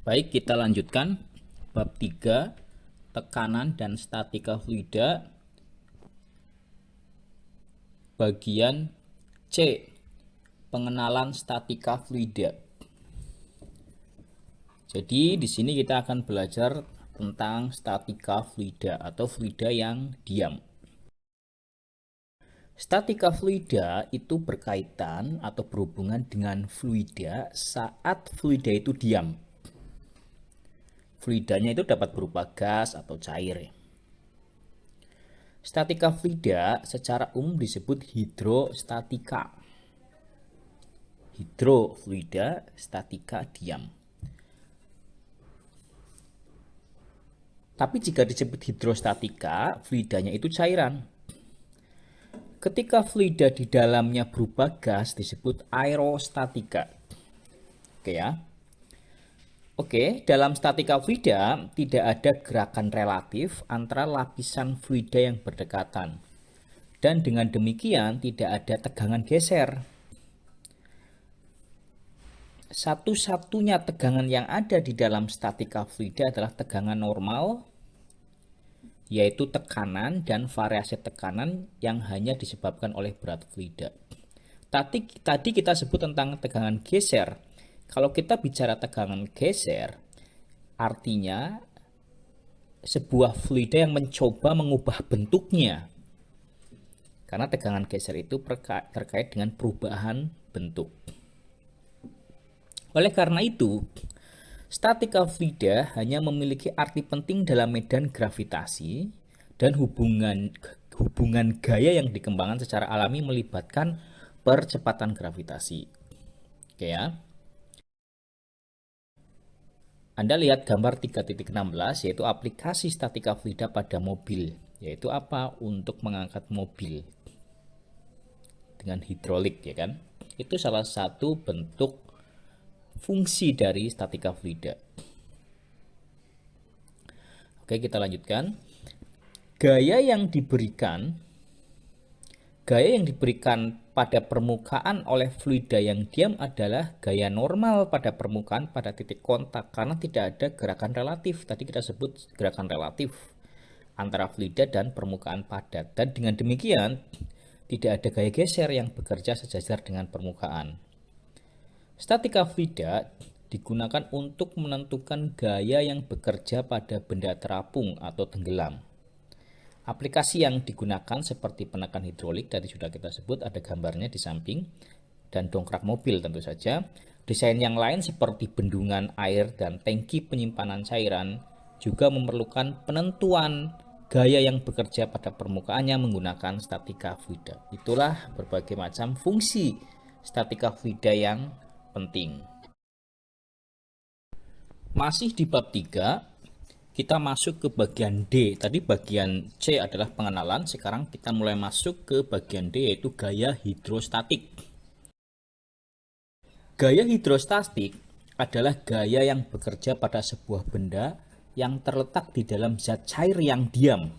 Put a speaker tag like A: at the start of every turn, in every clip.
A: Baik, kita lanjutkan bab 3 tekanan dan statika fluida bagian C, pengenalan statika fluida. Jadi di sini kita akan belajar tentang statika fluida atau fluida yang diam. Statika fluida itu berkaitan atau berhubungan dengan fluida saat fluida itu diam. Fluidanya itu dapat berupa gas atau cair. Statika fluida secara umum disebut hidrostatika. Hidrofluida, statika diam. Tapi jika disebut hidrostatika, fluidanya itu cairan. Ketika fluida di dalamnya berubah gas disebut aerostatika. Oke ya. Oke, dalam statika fluida tidak ada gerakan relatif antara lapisan fluida yang berdekatan. Dan dengan demikian tidak ada tegangan geser. Satu-satunya tegangan yang ada di dalam statika fluida adalah tegangan normal, yaitu tekanan dan variasi tekanan yang hanya disebabkan oleh berat fluida. Tadi kita sebut tentang tegangan geser. Kalau kita bicara tegangan geser, artinya sebuah fluida yang mencoba mengubah bentuknya. Karena tegangan geser itu terkait dengan perubahan bentuk. Oleh karena itu, statika fluida hanya memiliki arti penting dalam medan gravitasi dan hubungan gaya yang dikembangkan secara alami melibatkan percepatan gravitasi. Oke ya. Anda lihat gambar 3.16 yaitu aplikasi statika fluida pada mobil. Yaitu apa? Untuk mengangkat mobil dengan hidrolik ya kan. Itu salah satu bentuk fungsi dari statika fluida. Oke, kita lanjutkan. Gaya yang diberikan pada permukaan oleh fluida yang diam adalah gaya normal pada permukaan pada titik kontak karena tidak ada gerakan relatif. Tadi kita sebut gerakan relatif antara fluida dan permukaan padat. Dan dengan demikian tidak ada gaya geser yang bekerja sejajar dengan permukaan. Statika fluida digunakan untuk menentukan gaya yang bekerja pada benda terapung atau tenggelam. Aplikasi yang digunakan seperti penekan hidrolik tadi sudah kita sebut, ada gambarnya di samping, dan dongkrak mobil tentu saja. Desain yang lain seperti bendungan air dan tangki penyimpanan cairan juga memerlukan penentuan gaya yang bekerja pada permukaannya menggunakan statika fluida. Itulah berbagai macam fungsi statika fluida yang penting. Masih di bab 3, kita masuk ke bagian D. Tadi bagian C adalah pengenalan, sekarang kita mulai masuk ke bagian D yaitu gaya hidrostatik. Gaya hidrostatik adalah gaya yang bekerja pada sebuah benda yang terletak di dalam zat cair yang diam.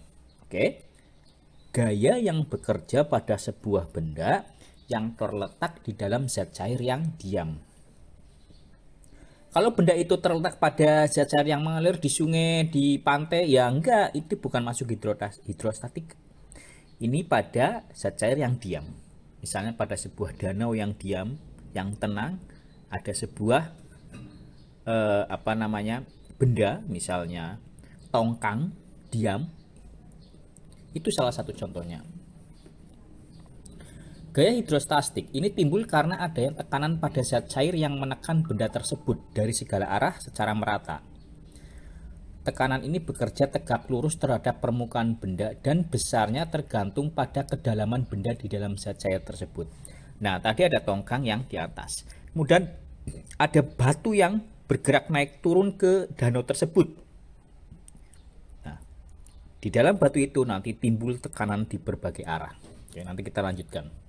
A: Oke. Gaya yang bekerja pada sebuah benda yang terletak di dalam zat cair yang diam. Kalau benda itu terletak pada zat cair yang mengalir di sungai, di pantai, ya enggak, itu bukan masuk hidrostatik. Ini pada zat cair yang diam. Misalnya pada sebuah danau yang diam, yang tenang, ada sebuah benda, misalnya tongkang diam. Itu salah satu contohnya. Gaya hidrostatik ini timbul karena adanya tekanan pada zat cair yang menekan benda tersebut dari segala arah secara merata. Tekanan ini bekerja tegak lurus terhadap permukaan benda dan besarnya tergantung pada kedalaman benda di dalam zat cair tersebut. Nah, tadi ada tongkang yang di atas. Kemudian ada batu yang bergerak naik turun ke danau tersebut. Nah, di dalam batu itu nanti timbul tekanan di berbagai arah. Oke, nanti kita lanjutkan.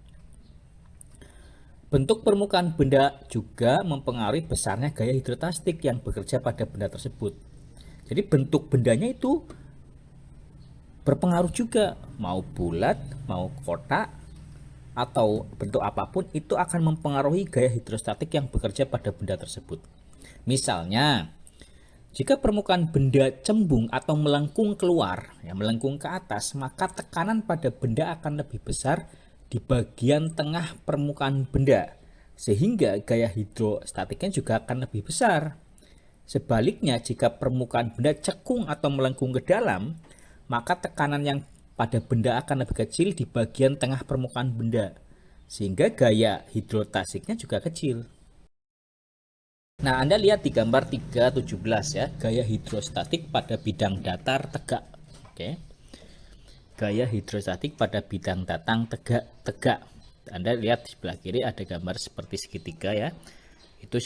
A: Bentuk permukaan benda juga mempengaruhi besarnya gaya hidrostatik yang bekerja pada benda tersebut. Jadi bentuk bendanya itu berpengaruh juga, mau bulat, mau kotak, atau bentuk apapun itu akan mempengaruhi gaya hidrostatik yang bekerja pada benda tersebut. Misalnya, Jika permukaan benda cembung atau melengkung keluar, ya, melengkung ke atas, maka tekanan pada benda akan lebih besar di bagian tengah permukaan benda, sehingga gaya hidrostatiknya juga akan lebih besar. Sebaliknya, jika permukaan benda cekung atau melengkung ke dalam, maka tekanan yang pada benda akan lebih kecil di bagian tengah permukaan benda, sehingga gaya hidrostatiknya juga kecil. Nah, Anda lihat di gambar 3.17 ya, gaya hidrostatik pada bidang datar tegak. Oke. Gaya hidrostatik pada bidang datang tegak. Anda lihat di sebelah kiri ada gambar seperti segitiga ya. Itu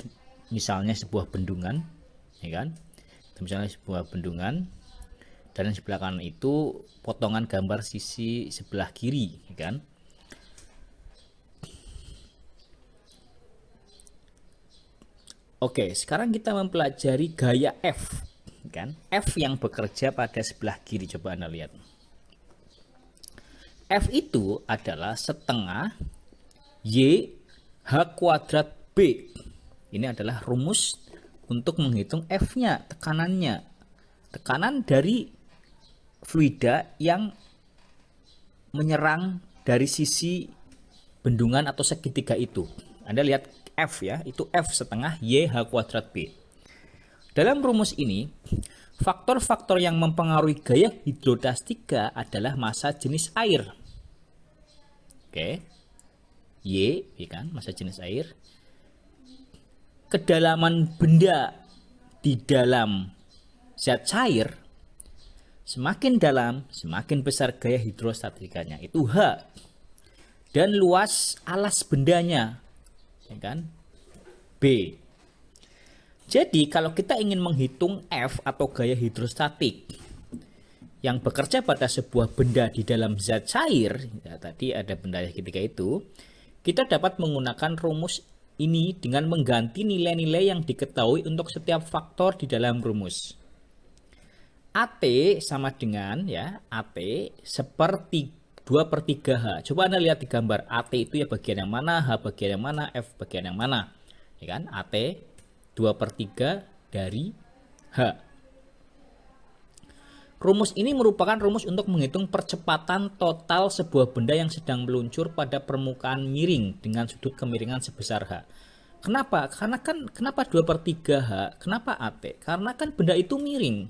A: misalnya sebuah bendungan, ya kan? Itu misalnya sebuah bendungan, dan di sebelah kanan itu potongan gambar sisi sebelah kiri, ya kan? Oke, sekarang kita mempelajari gaya F, kan? F yang bekerja pada sebelah kiri, coba Anda lihat. F itu adalah setengah Y H kuadrat B. Ini adalah rumus untuk menghitung F-nya, tekanannya. Tekanan dari fluida yang menyerang dari sisi bendungan atau segitiga itu. Anda lihat F ya, itu F setengah Y H kuadrat B. Dalam rumus ini, faktor-faktor yang mempengaruhi gaya hidrostatika adalah massa jenis air. Oke. Y, ya kan, massa jenis air. Kedalaman benda di dalam zat cair, semakin dalam, semakin besar gaya hidrostatikanya, itu H. Dan luas alas bendanya, ya kan, B. Jadi kalau kita ingin menghitung F atau gaya hidrostatik yang bekerja pada sebuah benda di dalam zat cair, ya, tadi ada benda ketika itu, kita dapat menggunakan rumus ini dengan mengganti nilai-nilai yang diketahui untuk setiap faktor di dalam rumus. AT sama dengan ya, AT seperti 2/3 H. Coba Anda lihat di gambar, AT itu ya bagian yang mana, H bagian yang mana, F bagian yang mana. Ya kan? AT 2/3 dari H. Rumus ini merupakan rumus untuk menghitung percepatan total sebuah benda yang sedang meluncur pada permukaan miring dengan sudut kemiringan sebesar H. Kenapa? Kenapa 2/3 H? Kenapa AT? Karena kan benda itu miring.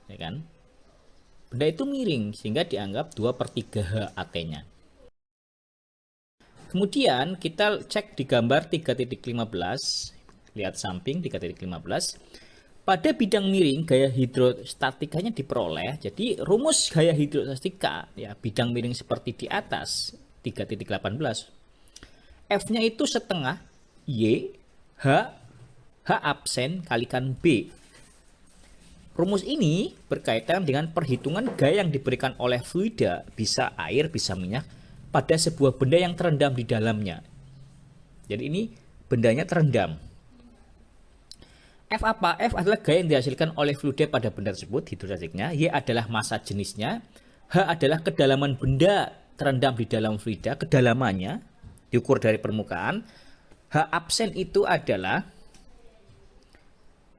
A: Ya kan? Benda itu miring sehingga dianggap 2/3 H AT-nya. Kemudian kita cek di gambar 3.15, lihat samping 3.15. Pada bidang miring gaya hidrostatikanya diperoleh. Jadi rumus gaya hidrostatika ya, bidang miring seperti di atas 3.18. F-nya itu setengah Y H absen kalikan B. Rumus ini berkaitan dengan perhitungan gaya yang diberikan oleh fluida, bisa air, bisa minyak, pada sebuah benda yang terendam di dalamnya. Jadi ini bendanya terendam. F apa? F adalah gaya yang dihasilkan oleh fluida pada benda tersebut, hidrostatiknya. Y adalah massa jenisnya. H adalah kedalaman benda terendam di dalam fluida, kedalamannya diukur dari permukaan. H absen itu adalah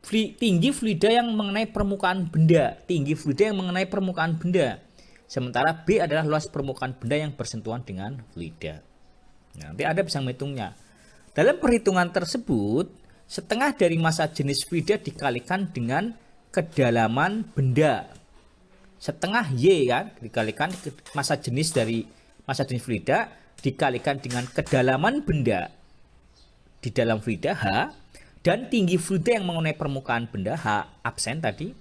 A: tinggi fluida yang mengenai permukaan benda, tinggi fluida yang mengenai permukaan benda. Sementara B adalah luas permukaan benda yang bersentuhan dengan fluida. Nah, nanti Anda bisa menghitungnya. Dalam perhitungan tersebut, setengah dari massa jenis fluida dikalikan dengan kedalaman benda. Setengah Y kan dikalikan massa jenis dari massa jenis fluida dikalikan dengan kedalaman benda di dalam fluida H, dan tinggi fluida yang mengenai permukaan benda H absen tadi.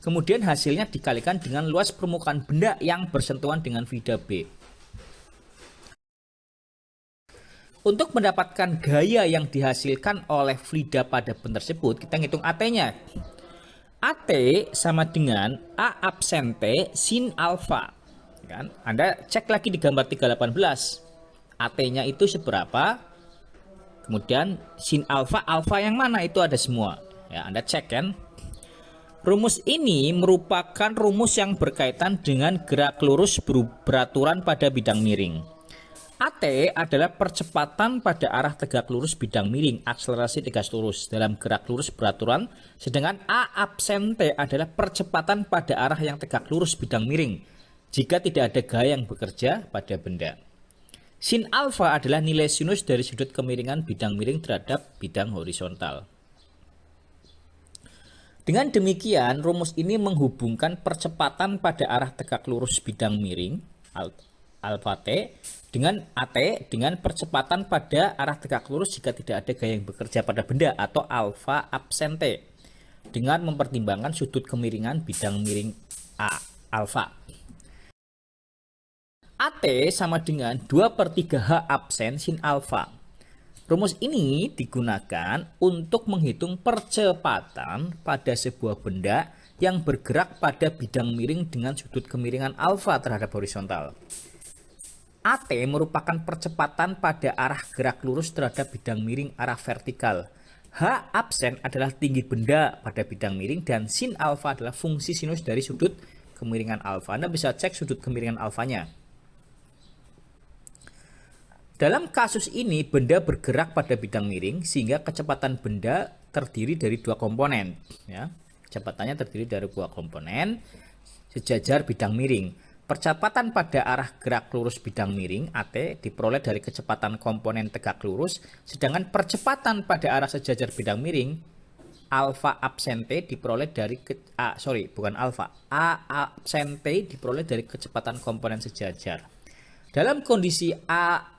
A: Kemudian hasilnya dikalikan dengan luas permukaan benda yang bersentuhan dengan fluida B. Untuk mendapatkan gaya yang dihasilkan oleh fluida pada benda tersebut, kita ngitung AT-nya. AT sama dengan A absen T sin alfa. Kan? Anda cek lagi di gambar 318. AT-nya itu seberapa? Kemudian sin alfa, alfa yang mana itu ada semua. Ya, Anda cek kan. Rumus ini merupakan rumus yang berkaitan dengan gerak lurus beraturan pada bidang miring. AT adalah percepatan pada arah tegak lurus bidang miring, akselerasi tegas lurus dalam gerak lurus beraturan, sedangkan A absente adalah percepatan pada arah yang tegak lurus bidang miring jika tidak ada gaya yang bekerja pada benda. Sin alfa adalah nilai sinus dari sudut kemiringan bidang miring terhadap bidang horizontal. Dengan demikian, rumus ini menghubungkan percepatan pada arah tegak lurus bidang miring alfa t dengan AT dengan percepatan pada arah tegak lurus jika tidak ada gaya yang bekerja pada benda atau alfa absente dengan mempertimbangkan sudut kemiringan bidang miring A alfa. AT sama dengan 2/3 H absen sin alfa. Rumus ini digunakan untuk menghitung percepatan pada sebuah benda yang bergerak pada bidang miring dengan sudut kemiringan alfa terhadap horizontal. AT merupakan percepatan pada arah gerak lurus terhadap bidang miring arah vertikal. H absen adalah tinggi benda pada bidang miring dan sin alfa adalah fungsi sinus dari sudut kemiringan alfa. Anda bisa cek sudut kemiringan alfanya. Dalam kasus ini, benda bergerak pada bidang miring sehingga kecepatan benda terdiri dari dua komponen. Ya, kecepatannya terdiri dari dua komponen sejajar bidang miring. Percepatan pada arah gerak lurus bidang miring AT diperoleh dari kecepatan komponen tegak lurus, sedangkan percepatan pada arah sejajar bidang miring alfa absente diperoleh dari A absente diperoleh dari kecepatan komponen sejajar. Dalam kondisi AT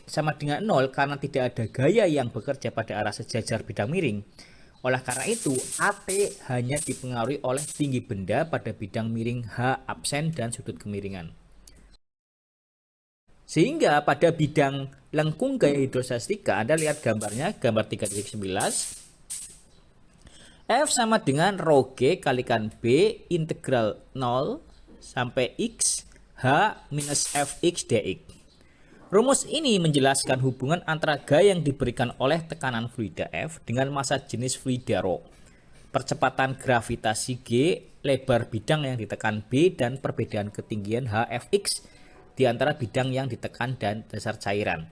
A: sama dengan 0 karena tidak ada gaya yang bekerja pada arah sejajar bidang miring. Oleh karena itu, AT hanya dipengaruhi oleh tinggi benda pada bidang miring H absen dan sudut kemiringan. Sehingga pada bidang lengkung gaya hidrostatika, Anda lihat gambarnya, gambar 3.11. F sama dengan rho G kalikan B integral 0 sampai X H minus Fx dx. Rumus ini menjelaskan hubungan antara gaya yang diberikan oleh tekanan fluida F dengan massa jenis fluida ρ, percepatan gravitasi G, lebar bidang yang ditekan B, dan perbedaan ketinggian Hfx di antara bidang yang ditekan dan dasar cairan.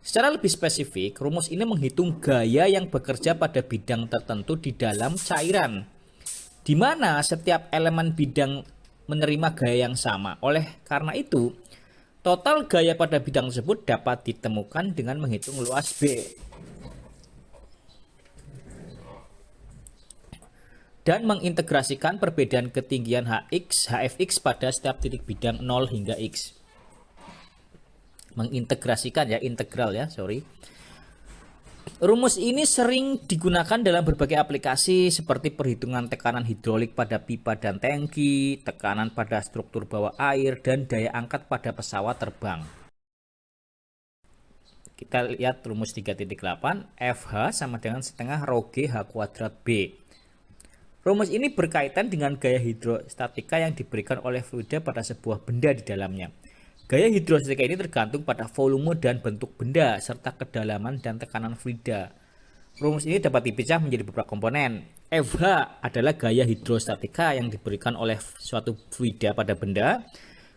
A: Secara lebih spesifik, rumus ini menghitung gaya yang bekerja pada bidang tertentu di dalam cairan, di mana setiap elemen bidang menerima gaya yang sama. Oleh karena itu, total gaya pada bidang tersebut dapat ditemukan dengan menghitung luas B dan mengintegrasikan perbedaan ketinggian Hfx pada setiap titik bidang 0 hingga X. Mengintegrasikan ya, integral ya, sorry. Rumus ini sering digunakan dalam berbagai aplikasi seperti perhitungan tekanan hidrolik pada pipa dan tangki, tekanan pada struktur bawah air, dan daya angkat pada pesawat terbang. Kita lihat rumus 3.8, FH sama dengan setengah rho G H kuadrat B. Rumus ini berkaitan dengan gaya hidrostatika yang diberikan oleh fluida pada sebuah benda di dalamnya. Gaya hidrostatika ini tergantung pada volume dan bentuk benda, serta kedalaman dan tekanan fluida. Rumus ini dapat dipecah menjadi beberapa komponen. FH adalah gaya hidrostatika yang diberikan oleh suatu fluida pada benda.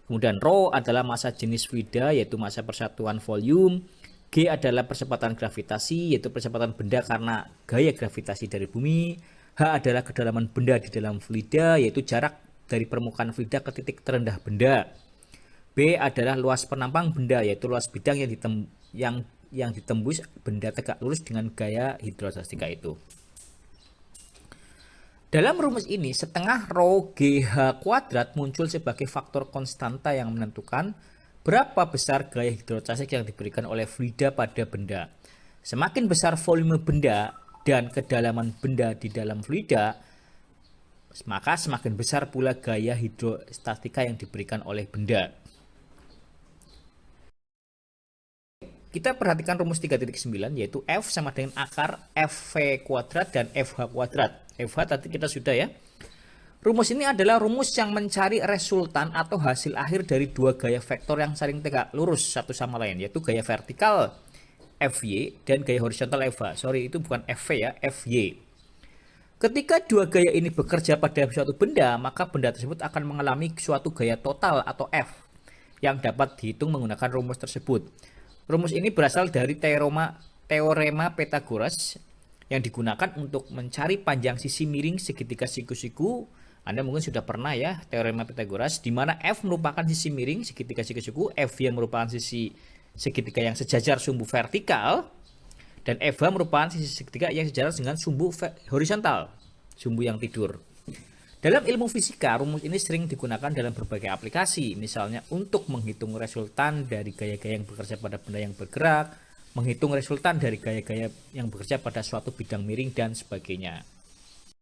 A: Kemudian ρ adalah massa jenis fluida, yaitu massa persatuan volume. G adalah percepatan gravitasi, yaitu percepatan benda karena gaya gravitasi dari bumi. H adalah kedalaman benda di dalam fluida, yaitu jarak dari permukaan fluida ke titik terendah benda. B adalah luas penampang benda, yaitu luas bidang yang ditembus benda tegak lurus dengan gaya hidrostatika itu. Dalam rumus ini, setengah rho GH kuadrat muncul sebagai faktor konstanta yang menentukan berapa besar gaya hidrostatik yang diberikan oleh fluida pada benda. Semakin besar volume benda dan kedalaman benda di dalam fluida, maka semakin besar pula gaya hidrostatika yang diberikan oleh benda. Kita perhatikan rumus 3.9, yaitu F sama dengan akar Fv kuadrat dan Fh kuadrat. Fh tadi kita sudah ya. Rumus ini adalah rumus yang mencari resultan atau hasil akhir dari dua gaya vektor yang saling tegak lurus satu sama lain, yaitu gaya vertikal Fy dan gaya horizontal Fh. Sorry, itu bukan Fv ya, Fy. Ketika dua gaya ini bekerja pada suatu benda, maka benda tersebut akan mengalami suatu gaya total atau F. yang dapat dihitung menggunakan rumus tersebut. Rumus ini berasal dari teorema Pythagoras yang digunakan untuk mencari panjang sisi miring segitiga siku-siku. Anda mungkin sudah pernah ya teorema Pythagoras, di mana F merupakan sisi miring segitiga siku-siku, F yang merupakan sisi segitiga yang sejajar sumbu vertikal, dan FH merupakan sisi segitiga yang sejajar dengan sumbu horizontal, sumbu yang tidur. Dalam ilmu fisika, rumus ini sering digunakan dalam berbagai aplikasi, misalnya untuk menghitung resultan dari gaya-gaya yang bekerja pada benda yang bergerak, menghitung resultan dari gaya-gaya yang bekerja pada suatu bidang miring, dan sebagainya.